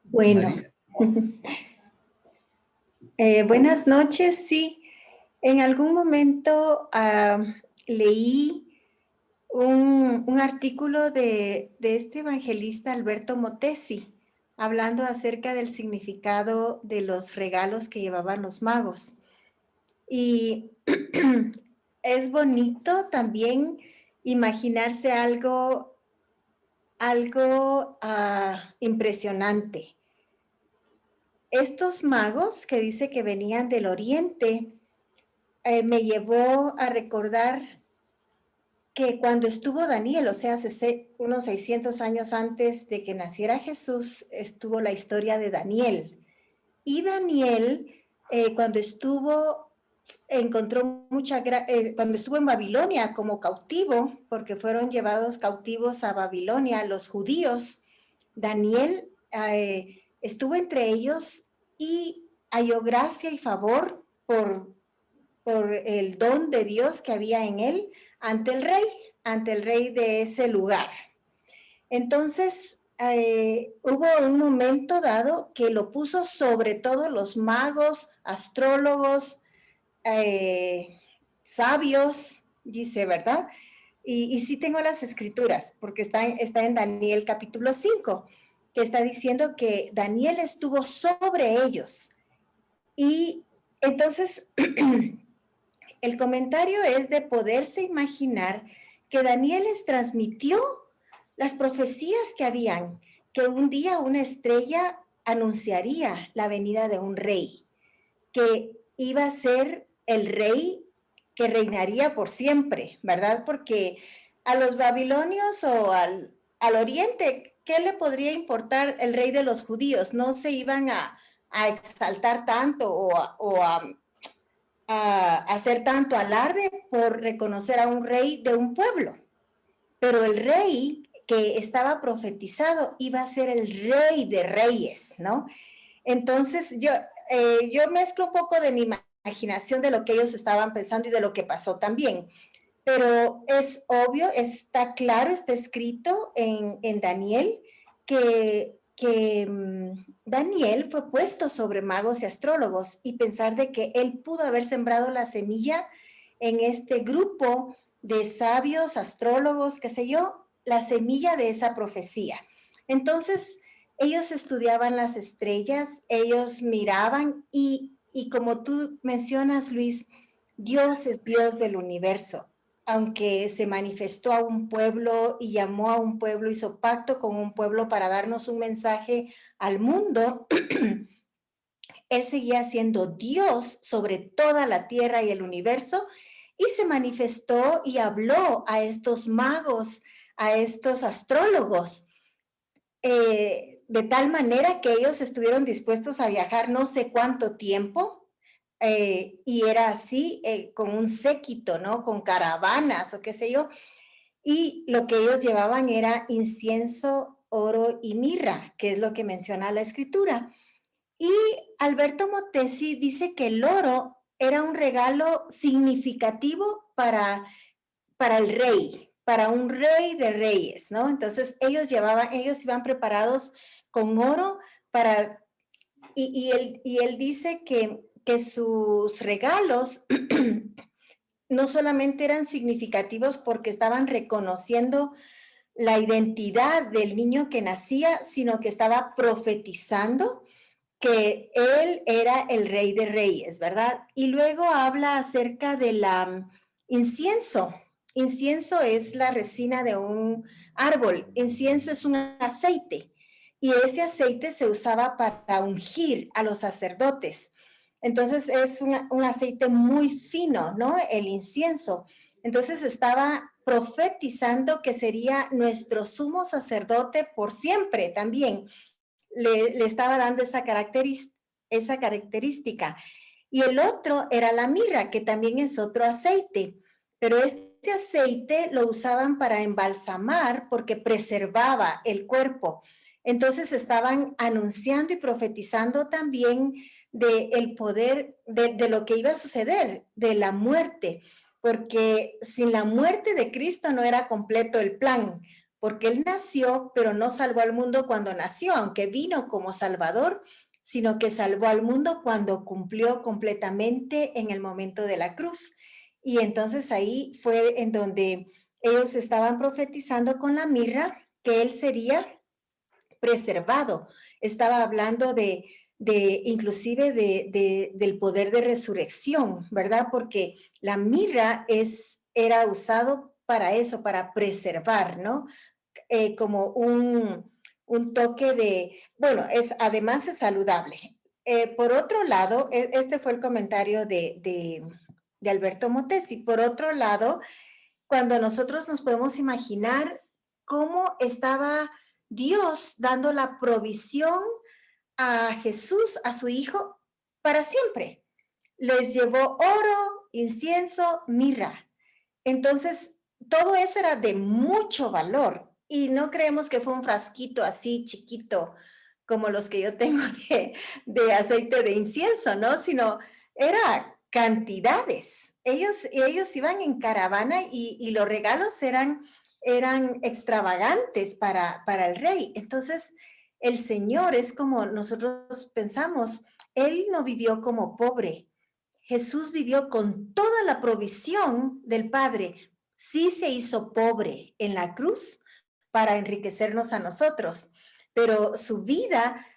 Bueno,
María.
buenas noches. Sí, en algún momento leí un artículo de este evangelista Alberto Motesi, hablando acerca del significado de los regalos que llevaban los magos. Y es bonito también imaginarse algo impresionante. Estos magos que dice que venían del oriente, me llevó a recordar que cuando estuvo Daniel, o sea, unos 600 años antes de que naciera Jesús, estuvo la historia de Daniel. Y Daniel, cuando estuvo cuando estuvo en Babilonia como cautivo, porque fueron llevados cautivos a Babilonia los judíos, Daniel estuvo entre ellos y halló gracia y favor por el don de Dios que había en él ante el rey de ese lugar. Entonces, hubo un momento dado que lo puso sobre todos los magos, astrólogos, sabios, dice, ¿verdad? Y sí tengo las escrituras, porque está en Daniel capítulo 5, que está diciendo que Daniel estuvo sobre ellos. Y entonces, el comentario es de poderse imaginar que Daniel les transmitió las profecías que habían, que un día una estrella anunciaría la venida de un rey, que iba a ser el rey que reinaría por siempre, ¿verdad? Porque a los babilonios o al oriente, ¿qué le podría importar el rey de los judíos? No se iban a exaltar tanto o a hacer tanto alarde por reconocer a un rey de un pueblo. Pero el rey que estaba profetizado iba a ser el rey de reyes, ¿no? Entonces yo mezclo un poco de mi imaginación de lo que ellos estaban pensando y de lo que pasó también. Pero es obvio, está claro, está escrito en Daniel que Daniel fue puesto sobre magos y astrólogos, y pensar de que él pudo haber sembrado la semilla en este grupo de sabios, astrólogos, qué sé yo, la semilla de esa profecía. Entonces, ellos estudiaban las estrellas, ellos miraban y como tú mencionas, Luis, Dios es Dios del universo. Aunque se manifestó a un pueblo y llamó a un pueblo, hizo pacto con un pueblo para darnos un mensaje al mundo, él seguía siendo Dios sobre toda la tierra y el universo, y se manifestó y habló a estos magos, a estos astrólogos, de tal manera que ellos estuvieron dispuestos a viajar no sé cuánto tiempo, y era así, con un séquito, ¿no? Con caravanas o qué sé yo, y lo que ellos llevaban era incienso, oro y mirra, que es lo que menciona la escritura. Y Alberto Motesi dice que el oro era un regalo significativo para el rey, para un rey de reyes, ¿no? Entonces ellos iban preparados con oro para, y él dice que sus regalos no solamente eran significativos porque estaban reconociendo la identidad del niño que nacía, sino que estaba profetizando que él era el rey de reyes, ¿verdad? Y luego habla acerca de la incienso. Incienso es la resina de un árbol, incienso es un aceite. y ese aceite se usaba para ungir a los sacerdotes. Entonces es un aceite muy fino, ¿no? El incienso. Entonces estaba profetizando que sería nuestro sumo sacerdote por siempre también. Le estaba dando esa característica. Y el otro era la mirra, que también es otro aceite. Pero este aceite lo usaban para embalsamar porque preservaba el cuerpo. Entonces estaban anunciando y profetizando también del poder, de lo que iba a suceder, de la muerte, porque sin la muerte de Cristo no era completo el plan, porque Él nació, pero no salvó al mundo cuando nació, aunque vino como Salvador, sino que salvó al mundo cuando cumplió completamente en el momento de la cruz. Y entonces ahí fue en donde ellos estaban profetizando con la mirra que Él sería preservado. Estaba hablando de inclusive del poder de resurrección, ¿verdad? Porque la mirra era usado para eso, para preservar, ¿no? Como un toque de, bueno, además es saludable. Por otro lado, este fue el comentario de Alberto Motesi. Por otro lado, cuando nosotros nos podemos imaginar cómo estaba Dios dando la provisión a Jesús, a su hijo, para siempre. Les llevó oro, incienso, mirra. Entonces, todo eso era de mucho valor y no creemos que fue un frasquito así chiquito como los que yo tengo de aceite de incienso, ¿no? Sino era cantidades. Ellos iban en caravana y los regalos eran extravagantes para el rey. Entonces, el Señor es como nosotros pensamos, Él no vivió como pobre, Jesús vivió con toda la provisión del Padre. Sí se hizo pobre en la cruz para enriquecernos a nosotros, pero su vida,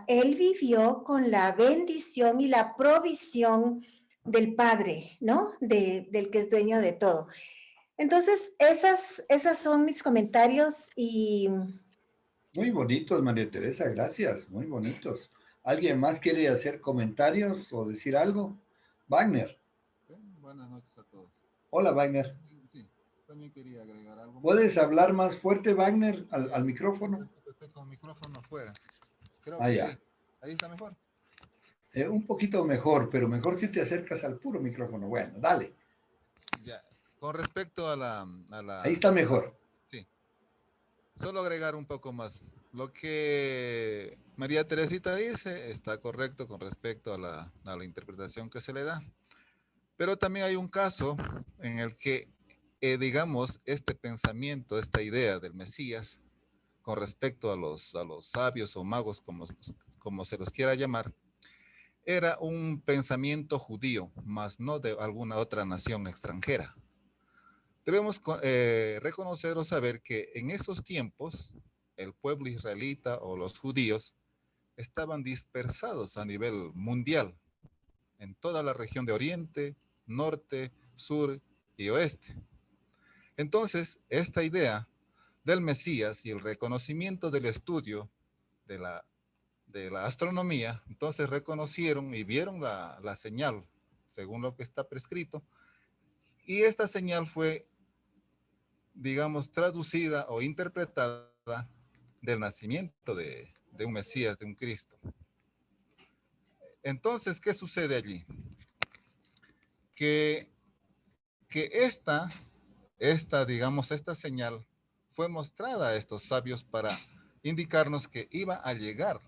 él vivió con la bendición y la provisión del Padre, ¿no? Del que es dueño de todo. Entonces, esas son mis comentarios y
Muy bonitos, María Teresa, gracias, muy bonitos. ¿Alguien más quiere hacer comentarios o decir algo? Wagner.
Buenas noches a todos.
Hola, Wagner.
Sí, también quería agregar algo más.
¿Puedes hablar más fuerte, Wagner, al micrófono?
Estoy con el micrófono afuera. Creo
Ah,
que
ya.
sí. Ahí está mejor.
Un poquito mejor, pero mejor si te acercas al puro micrófono. Bueno, dale.
Ya. Con respecto a
Ahí está mejor.
Sí. Solo agregar un poco más. Lo que María Teresita dice está correcto con respecto a la interpretación que se le da. Pero también hay un caso en el que, digamos, este pensamiento, esta idea del Mesías, con respecto a los sabios o magos, como se los quiera llamar, era un pensamiento judío, más no de alguna otra nación extranjera. Debemos reconocer o saber que en esos tiempos el pueblo israelita o los judíos estaban dispersados a nivel mundial en toda la región de Oriente, Norte, Sur y Oeste. Entonces, esta idea del Mesías y el reconocimiento del estudio de la astronomía, entonces reconocieron y vieron la señal, según lo que está prescrito, y esta señal fue, digamos, traducida o interpretada del nacimiento de un Mesías, de un Cristo. Entonces, ¿qué sucede allí? Que digamos, esta señal fue mostrada a estos sabios para indicarnos que iba a llegar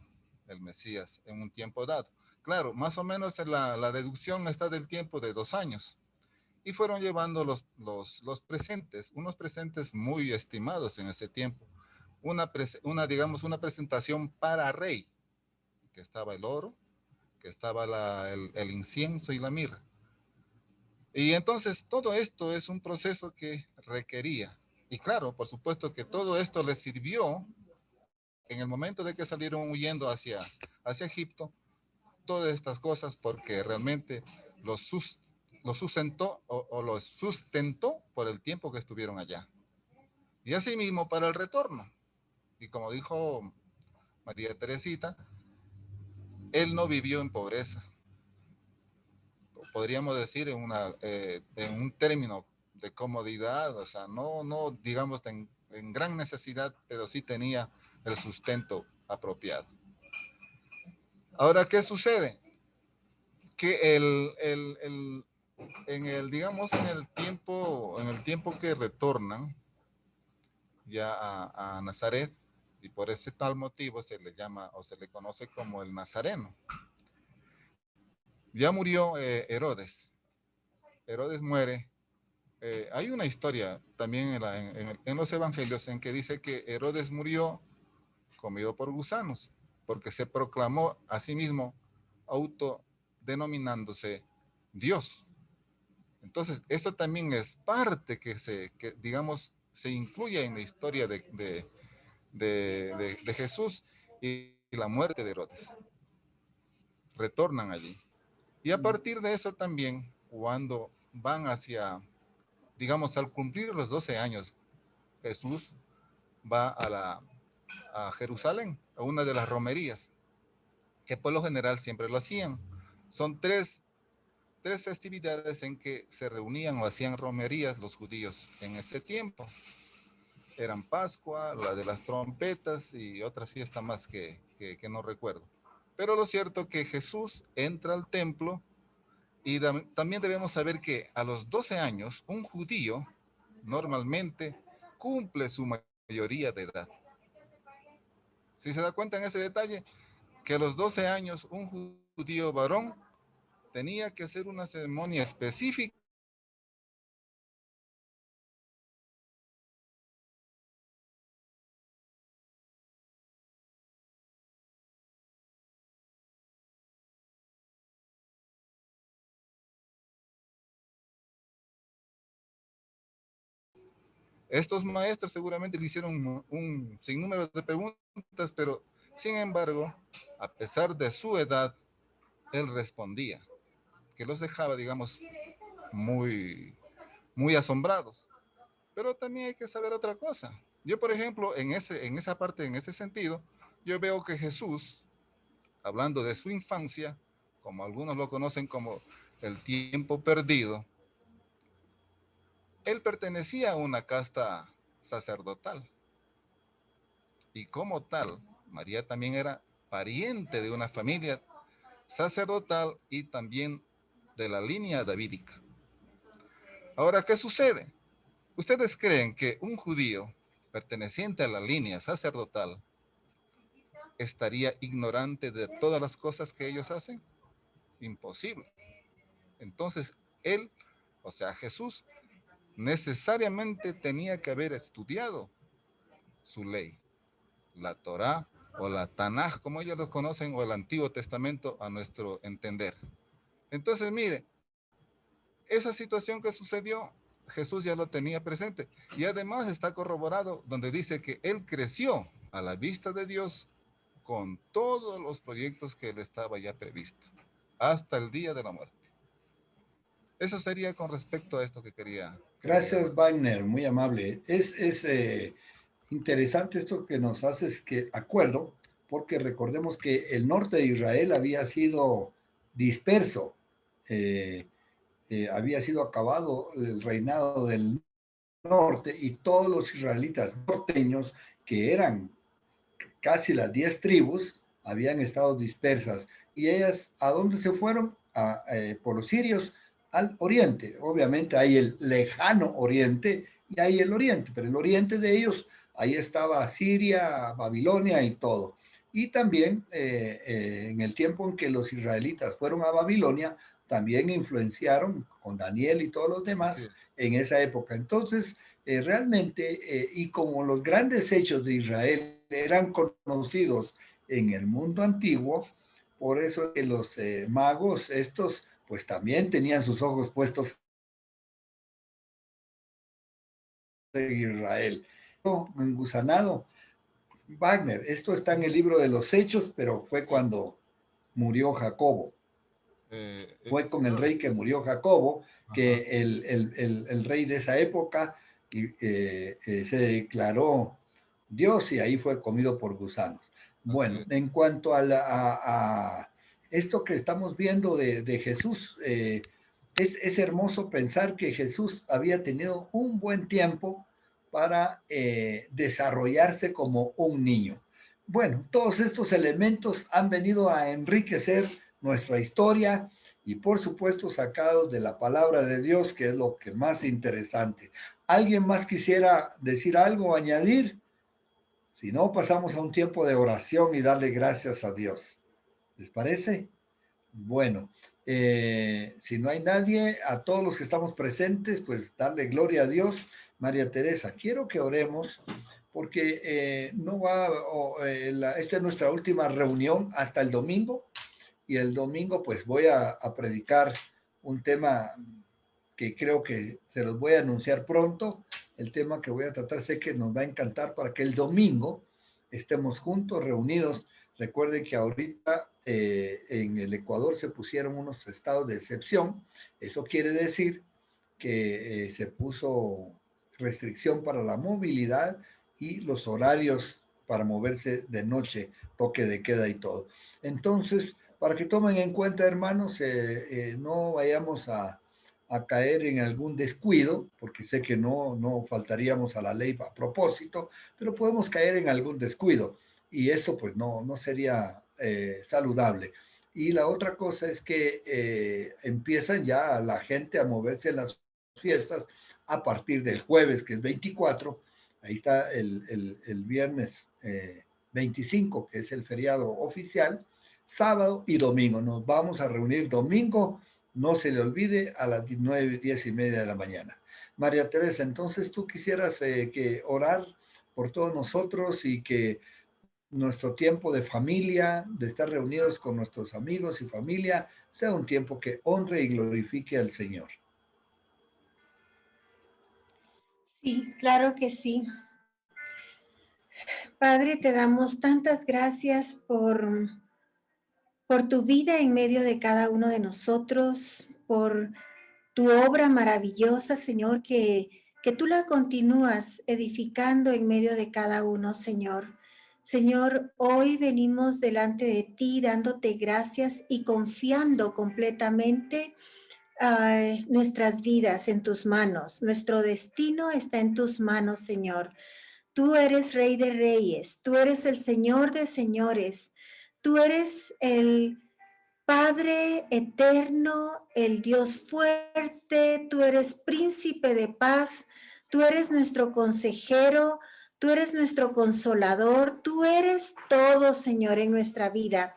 el Mesías en un tiempo dado. Claro, más o menos la deducción está del tiempo de 2 años. Y fueron llevando los presentes, unos presentes muy estimados en ese tiempo. Digamos, una presentación para rey, que estaba el oro, que estaba el incienso y la mirra. Y entonces todo esto es un proceso que requería. Y claro, por supuesto que todo esto les sirvió en el momento de que salieron huyendo hacia Egipto, todas estas cosas porque realmente los sustentó o los sustentó por el tiempo que estuvieron allá. Y asimismo para el retorno. Y como dijo María Teresita, él no vivió en pobreza. Podríamos decir en un término de comodidad, o sea, no digamos en gran necesidad, pero sí tenía el sustento apropiado. Ahora, ¿qué sucede? Que digamos, en el tiempo que retornan ya a Nazaret, y por ese tal motivo se le llama o se le conoce como el Nazareno. Ya murió Herodes. Herodes muere. Hay una historia también en los evangelios en que dice que Herodes murió comido por gusanos, porque se proclamó a sí mismo autodenominándose Dios. Entonces, eso también es parte que digamos, se incluye en la historia de Jesús y la muerte de Herodes. Retornan allí. Y a partir de eso también, cuando van hacia, digamos, al cumplir los 12 años, Jesús va a Jerusalén, a una de las romerías, que por lo general siempre lo hacían. Son tres festividades en que se reunían o hacían romerías los judíos en ese tiempo. Eran Pascua, la de las trompetas y otra fiesta más que no recuerdo. Pero lo cierto es que Jesús entra al templo y también debemos saber que a los 12 años un judío normalmente cumple su mayoría de edad. Si se da cuenta en ese detalle, que a los 12 años un judío varón tenía que hacer una ceremonia específica. Estos maestros seguramente le hicieron un sinnúmero de preguntas, pero sin embargo, a pesar de su edad, él respondía, que los dejaba, digamos, muy, muy asombrados. Pero también hay que saber otra cosa. Yo, por ejemplo, en esa parte, en ese sentido, yo veo que Jesús, hablando de su infancia, como algunos lo conocen como el tiempo perdido, él pertenecía a una casta sacerdotal. Y como tal, María también era pariente de una familia sacerdotal y también de la línea davídica. Ahora, ¿qué sucede? ¿Ustedes creen que un judío perteneciente a la línea sacerdotal estaría ignorante de todas las cosas que ellos hacen? Imposible. Entonces, él, o sea, Jesús, necesariamente tenía que haber estudiado su ley, la Torá o la Tanaj, como ellos lo conocen, o el Antiguo Testamento a nuestro entender. Entonces, mire, esa situación que sucedió, Jesús ya lo tenía presente. Y además está corroborado donde dice que él creció a la vista de Dios con todos los proyectos que él estaba ya previsto, hasta el día de la muerte. Eso sería con respecto a esto que quería.
Gracias, Wagner, muy amable. Es interesante esto que nos haces que acuerdo, porque recordemos que el norte de Israel había sido disperso, eh, había sido acabado el reinado del norte y todos los israelitas norteños, que eran casi las 10 tribus, habían estado dispersas. ¿Y ellas a dónde se fueron? Por los sirios al oriente. Obviamente hay el lejano oriente y hay el oriente, pero el oriente de ellos, ahí estaba Siria, Babilonia y todo. Y también en el tiempo en que los israelitas fueron a Babilonia, también influenciaron con Daniel y todos los demás en esa época. Entonces, realmente, y como los grandes hechos de Israel eran conocidos en el mundo antiguo, por eso que los magos estos, pues también tenían sus ojos puestos en Israel. Engusanado. Wagner, esto está en el libro de los Hechos, pero fue cuando murió Jacobo. Fue con el rey que murió Jacobo, que el rey de esa época se declaró Dios y ahí fue comido por gusanos.
Así
Bueno,
es.
en cuanto a esto que estamos viendo de Jesús, es hermoso pensar que Jesús había tenido un buen tiempo para desarrollarse como un niño. Bueno, todos estos elementos han venido a enriquecer nuestra historia y por supuesto sacados de la palabra de Dios, que es lo que más interesante. ¿Alguien más quisiera decir algo o añadir? Si no, pasamos a un tiempo de oración y darle gracias a Dios. ¿Les parece? Bueno, si no hay nadie, a todos los que estamos presentes, pues darle gloria a Dios. María Teresa, quiero que oremos porque no va, esta es nuestra última reunión hasta el domingo y el domingo pues voy a predicar un tema que creo que se los voy a anunciar pronto. El tema que voy a tratar sé que nos va a encantar para que el domingo estemos juntos, reunidos. Recuerden que ahorita en el Ecuador se pusieron unos estados de excepción. Eso quiere decir que se puso restricción para la movilidad y los horarios para moverse de noche, toque de queda y todo. Entonces, para que tomen en cuenta, hermanos, no vayamos a caer en algún descuido, porque sé que no faltaríamos a la ley a propósito, pero podemos caer en algún descuido y eso pues no sería saludable. Y la otra cosa es que empiezan ya la gente a moverse en las fiestas a partir del jueves, que es 24, ahí está el viernes 25, que es el feriado oficial, sábado y domingo. Nos vamos a reunir domingo, no se le olvide, a las 9, 10:30 de la mañana. María Teresa, entonces tú quisieras que orar por todos nosotros y que nuestro tiempo de familia, de estar reunidos con nuestros amigos y familia, sea un tiempo que honre y glorifique al Señor.
Sí, claro que sí. Padre, te damos tantas gracias por tu vida en medio de cada uno de nosotros, por tu obra maravillosa, Señor, que tú la continúas edificando en medio de cada uno, Señor. Señor, hoy venimos delante de ti dándote gracias y confiando completamente nuestras vidas en tus manos. Nuestro destino está en tus manos, Señor. Tú eres Rey de Reyes, tú eres el Señor de Señores, tú eres el Padre eterno, el Dios fuerte, tú eres príncipe de paz, tú eres nuestro consejero, tú eres nuestro consolador, tú eres todo, Señor, en nuestra vida.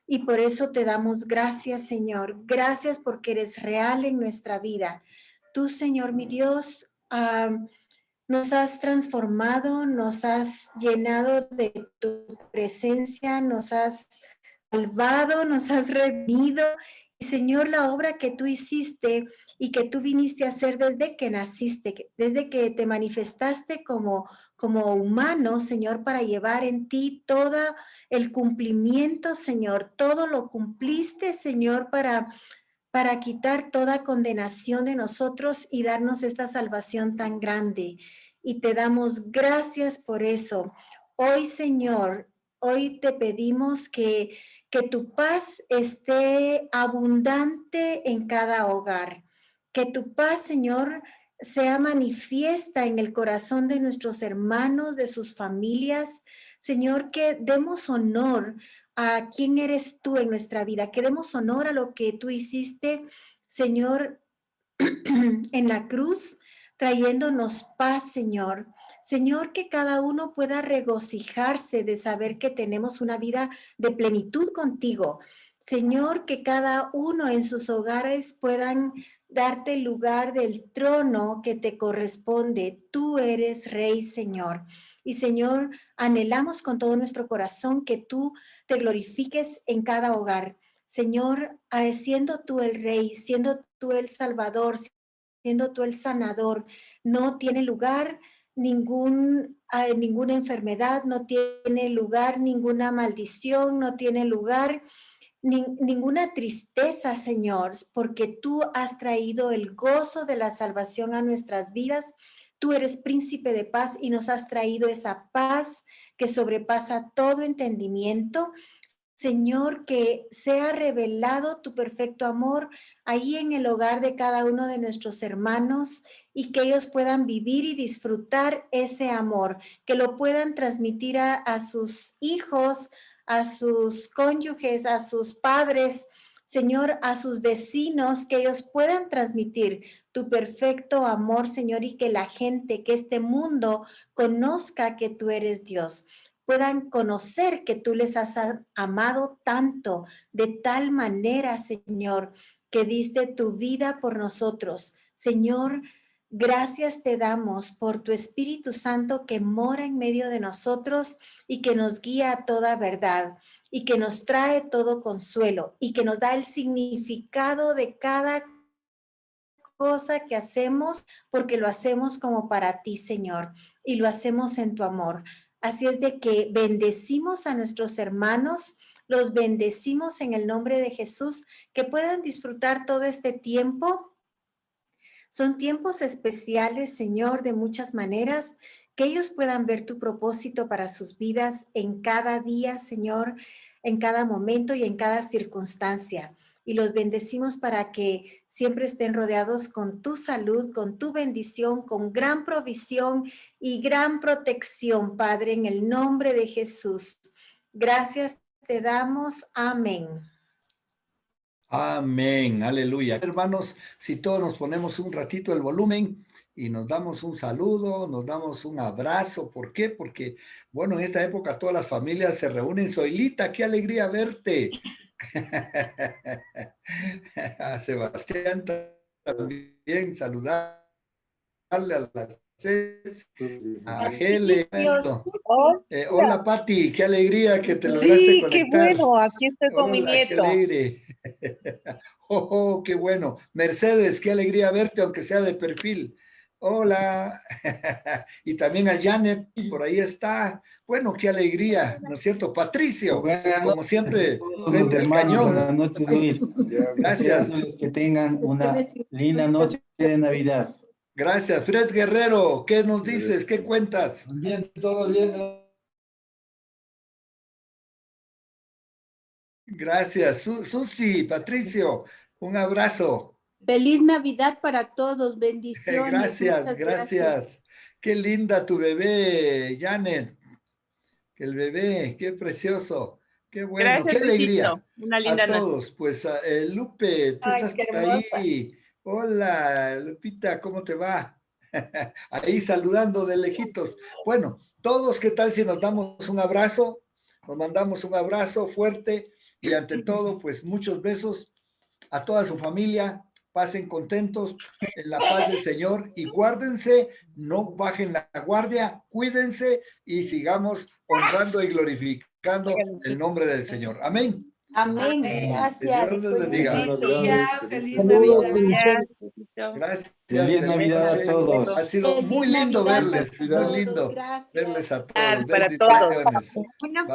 Y por eso te damos gracias, Señor. Gracias porque eres real en nuestra vida. Tú, Señor, mi Dios, nos has transformado, nos has llenado de tu presencia, nos has salvado, nos has redimido. Y Señor, la obra que tú hiciste y que tú viniste a hacer desde que naciste, desde que te manifestaste como humano, Señor, para llevar en ti todo el cumplimiento, Señor, todo lo cumpliste, Señor, para quitar toda condenación de nosotros y darnos esta salvación tan grande. Y te damos gracias por eso. Hoy, Señor, hoy te pedimos que tu paz esté abundante en cada hogar. Que tu paz, Señor, sea manifiesta en el corazón de nuestros hermanos, de sus familias. Señor, que demos honor a quién eres tú en nuestra vida, que demos honor a lo que tú hiciste, Señor, en la cruz, trayéndonos paz, Señor. Señor, que cada uno pueda regocijarse de saber que tenemos una vida de plenitud contigo. Señor, que cada uno en sus hogares puedan darte el lugar del trono que te corresponde. Tú eres Rey, Señor. Y Señor, anhelamos con todo nuestro corazón que tú te glorifiques en cada hogar. Señor, siendo tú el Rey, siendo tú el Salvador, siendo tú el sanador, no tiene lugar ninguna enfermedad, no tiene lugar ninguna maldición, no tiene lugar ninguna tristeza, Señor, porque tú has traído el gozo de la salvación a nuestras vidas Tú eres príncipe de paz y nos has traído esa paz que sobrepasa todo entendimiento. Señor, que sea revelado tu perfecto amor ahí en el hogar de cada uno de nuestros hermanos y que ellos puedan vivir y disfrutar ese amor, que lo puedan transmitir a sus hijos, a sus cónyuges, a sus padres, Señor, a sus vecinos, que ellos puedan transmitir tu perfecto amor, Señor, y que la gente, que este mundo conozca que tú eres Dios, puedan conocer que tú les has amado tanto, de tal manera, Señor, que diste tu vida por nosotros. Señor, gracias te damos por tu Espíritu Santo que mora en medio de nosotros y que nos guía a toda verdad y que nos trae todo consuelo y que nos da el significado de cada cosa que hacemos porque lo hacemos como para ti, Señor, y lo hacemos en tu amor. Así es de que bendecimos a nuestros hermanos, los bendecimos en el nombre de Jesús, que puedan disfrutar todo este tiempo. Son tiempos especiales, Señor, de muchas maneras, que ellos puedan ver tu propósito para sus vidas en cada día, Señor, en cada momento y en cada circunstancia. Y los bendecimos para que siempre estén rodeados con tu salud, con tu bendición, con gran provisión y gran protección, Padre, en el nombre de Jesús. Gracias te damos. Amén.
Amén, aleluya. Hermanos, si todos nos ponemos un ratito el volumen y nos damos un saludo, nos damos un abrazo. ¿Por qué? Porque, bueno, en esta época todas las familias se reúnen. Zoilita, qué alegría verte. A Sebastián también, saludarle a las a Gele. Hola Pati, qué alegría que te lograste conectar.
Sí, qué bueno, aquí estoy con mi
Hola,
nieto.
qué alegre. Oh, qué bueno. Mercedes, qué alegría verte, aunque sea de perfil. Hola. Y también a Janet, por ahí está. Bueno, qué alegría, ¿no es cierto? Patricio, como siempre, frente al cañón.
Buenas noches, Luis.
Gracias.
Deseándoles que tengan una linda noche de Navidad.
Gracias. Fred Guerrero, ¿qué nos dices? ¿Qué cuentas?
Bien, todo bien.
Gracias. Susi, Patricio, un abrazo.
Feliz Navidad para todos, bendiciones.
Gracias, gracias. Qué linda tu bebé, Janet. El bebé, qué precioso. Qué bueno,
Gracias,
qué alegría.
Luisito. Una linda
a todos. Pues Lupe, tú
Ay,
estás
qué
por ahí. Hola, Lupita, ¿cómo te va? Ahí saludando de lejitos. Bueno, todos, ¿qué tal si nos damos un abrazo? Nos mandamos un abrazo fuerte y ante todo, pues muchos besos a toda su familia. Pasen contentos en la paz del Señor y guárdense, no bajen la guardia, cuídense y sigamos honrando y glorificando el nombre del Señor. Amén.
Amén.
Gracias.
Que Dios les bendiga.
Feliz Navidad.
Gracias.
Feliz Navidad a todos.
Ha sido
Feliz
muy lindo
Navidad
verles,
para
muy
todos,
lindo
gracias.
verles a todos.
Para todos.
Bendiciones.
Una